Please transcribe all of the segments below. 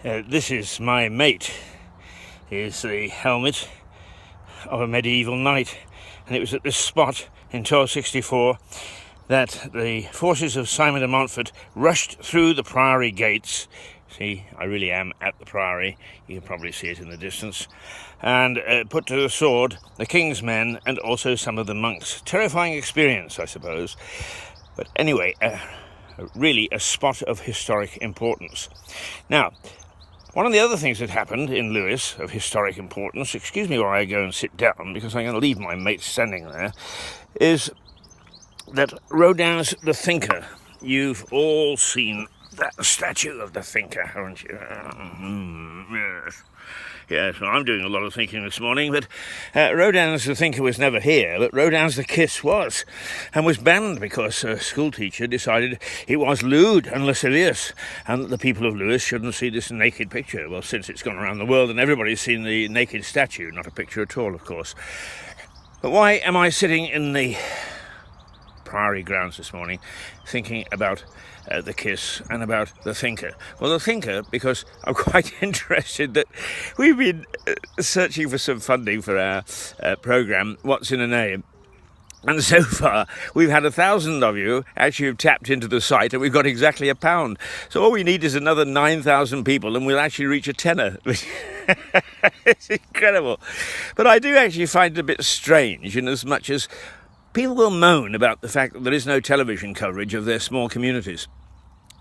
This is my mate. Is the helmet of a medieval knight, and it was at this spot in 1264 that the forces of Simon de Montfort rushed through the Priory gates. See, I really am at the Priory, you can probably see it in the distance, and put to the sword the king's men and also some of the monks. Terrifying experience, I suppose, but anyway, really a spot of historic importance. Now, one of the other things that happened in Lewes of historic importance, excuse me while I go and sit down because I'm going to leave my mate standing there, is that Rodin's The Thinker. You've all seen that statue of the thinker, haven't you? Yes, well, I'm doing a lot of thinking this morning, but Rodin's The Thinker was never here, but Rodin's The Kiss was, and was banned because a school teacher decided it was lewd and lascivious, and that the people of Lewes shouldn't see this naked picture. Well, since it's gone around the world and everybody's seen the naked statue, not a picture at all, of course. But why am I sitting in the Priory grounds this morning thinking about the Kiss and about The Thinker? Well, The Thinker, because I'm quite interested that we've been searching for some funding for our programme, What's in a Name? And so far, we've had 1,000 of you actually have tapped into the site, and we've got exactly £1. So all we need is another 9,000 people, and we'll actually reach a tenner. It's incredible. But I do actually find it a bit strange, in as much as people will moan about the fact that there is no television coverage of their small communities.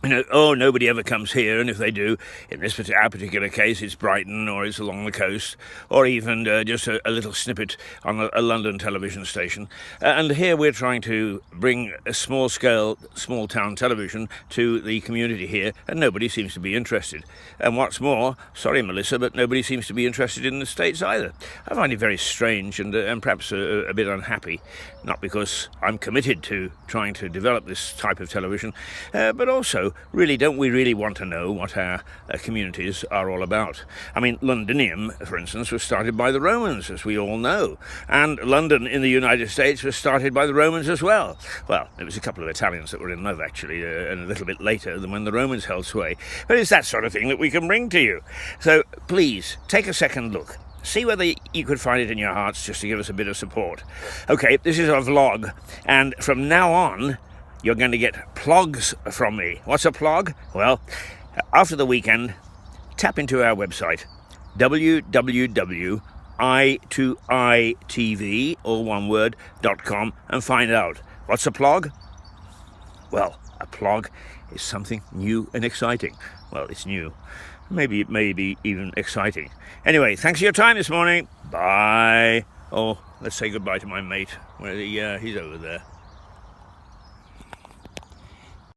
You know, oh, nobody ever comes here, and if they do, in this particular case, it's Brighton, or it's along the coast, or even just a little snippet on a London television station. And here we're trying to bring a small-scale, small-town television to the community here, and nobody seems to be interested. And what's more, sorry, Melissa, but nobody seems to be interested in the States either. I find it very strange and perhaps a bit unhappy, not because I'm committed to trying to develop this type of television, but also, really, don't we really want to know what our communities are all about? I mean, Londinium, for instance, was started by the Romans, as we all know. And London in the United States was started by the Romans as well. Well, there was a couple of Italians that were in love, actually, and a little bit later than when the Romans held sway. But it's that sort of thing that we can bring to you. So please, take a second look. See whether you could find it in your hearts just to give us a bit of support. Okay, this is a vlog, and from now on, you're going to get plogs from me. What's a plog? Well, after the weekend, tap into our website, www.i2itv, all one word, .com, and find out. What's a plog? Well, a plog is something new and exciting. Well, it's new. Maybe it may be even exciting. Anyway, thanks for your time this morning. Bye. Oh, let's say goodbye to my mate. He's over there.